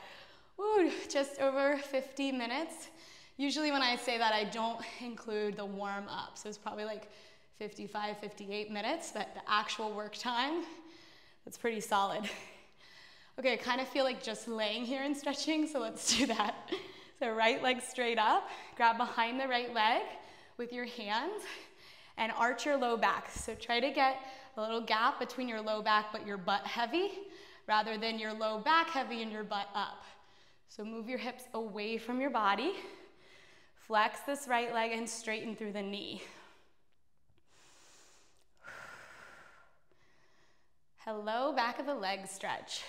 Woo, just over 50 minutes. Usually when I say that, I don't include the warm up. So it's probably like 55, 58 minutes, but the actual work time, that's pretty solid. Okay, I kind of feel like just laying here and stretching, so let's do that. So right leg straight up, grab behind the right leg with your hands and arch your low back. So try to get a little gap between your low back but your butt heavy, rather than your low back heavy and your butt up. So move your hips away from your body. Flex this right leg and straighten through the knee. Hello, back of the leg stretch.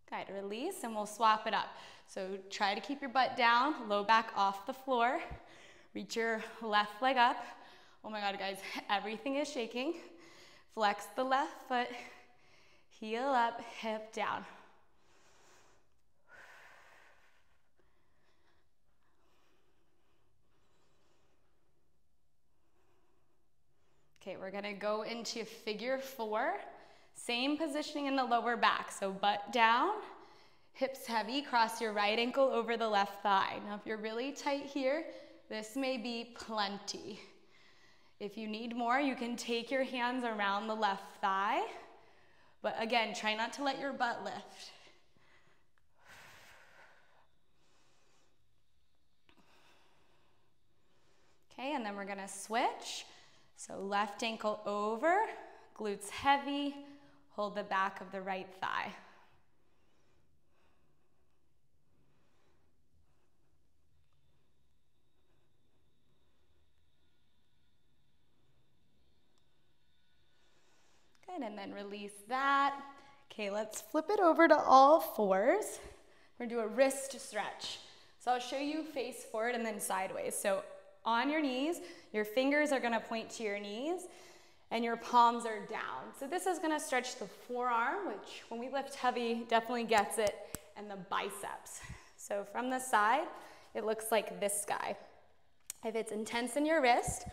Good, release, and we'll swap it up. So try to keep your butt down, low back off the floor. Reach your left leg up. Oh my God, guys, everything is shaking. Flex the left foot, heel up, hip down. Okay, we're gonna go into figure 4. Same positioning in the lower back. So butt down, hips heavy, cross your right ankle over the left thigh. Now if you're really tight here, this may be plenty. If you need more, you can take your hands around the left thigh. But again, try not to let your butt lift. Okay, and then we're gonna switch. So left ankle over, glutes heavy, hold the back of the right thigh. Good, and then release that. Okay, let's flip it over to all fours. We're gonna do a wrist stretch. So I'll show you face forward and then sideways. So on your knees, your fingers are gonna point to your knees and your palms are down. So this is gonna stretch the forearm, which when we lift heavy, definitely gets it, and the biceps. So from the side, it looks like this guy. If it's intense in your wrist,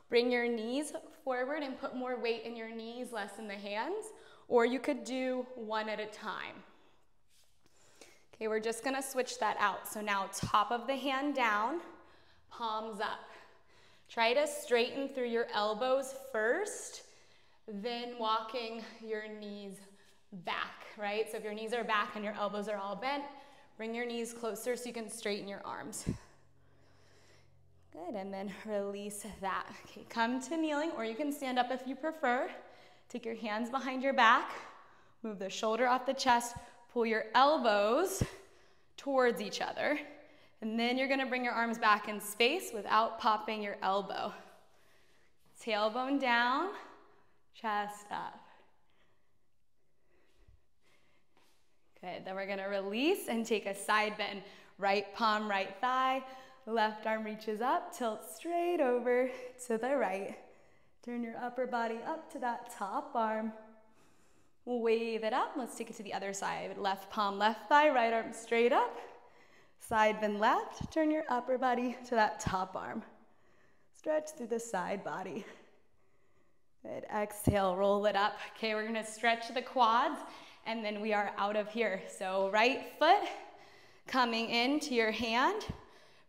bring your knees forward and put more weight in your knees, less in the hands, or you could do one at a time. Okay, we're just gonna switch that out. So now top of the hand down, palms up. Try to straighten through your elbows first, then walking your knees back, right? So if your knees are back and your elbows are all bent, bring your knees closer so you can straighten your arms. Good, and then release that. Okay, come to kneeling, or you can stand up if you prefer. Take your hands behind your back, move the shoulder off the chest, pull your elbows towards each other. And then you're gonna bring your arms back in space without popping your elbow. Tailbone down, chest up. Good, then we're gonna release and take a side bend. Right palm, right thigh, left arm reaches up, tilt straight over to the right. Turn your upper body up to that top arm. Wave it up, let's take it to the other side. Left palm, left thigh, right arm straight up. Side bend left, turn your upper body to that top arm. Stretch through the side body. Good, exhale, roll it up. Okay, we're gonna stretch the quads and then we are out of here. So right foot coming into your hand,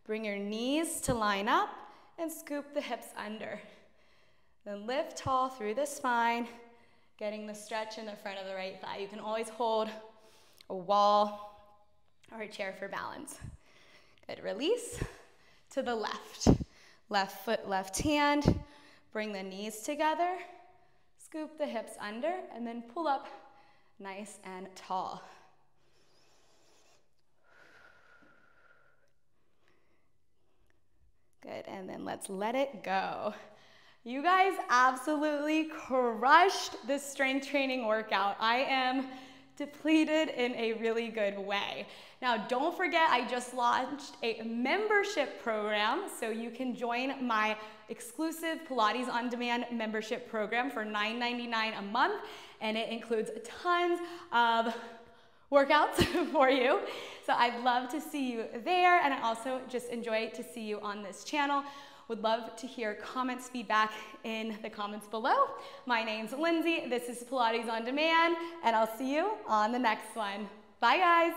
bring your knees to line up and scoop the hips under. Then lift tall through the spine, getting the stretch in the front of the right thigh. You can always hold a wall or a chair for balance. Good, release to the left. Left foot, left hand. Bring the knees together. Scoop the hips under and then pull up nice and tall. Good, and then let's let it go. You guys absolutely crushed this strength training workout. I am depleted in a really good way. Now, don't forget, I just launched a membership program, so you can join my exclusive Pilates On Demand membership program for $9.99 a month, and it includes tons of workouts for you. So I'd love to see you there, and I also just enjoy to see you on this channel. Would love to hear comments, feedback in the comments below. My name's Lindsay, this is Pilates On Demand, and I'll see you on the next one. Bye guys.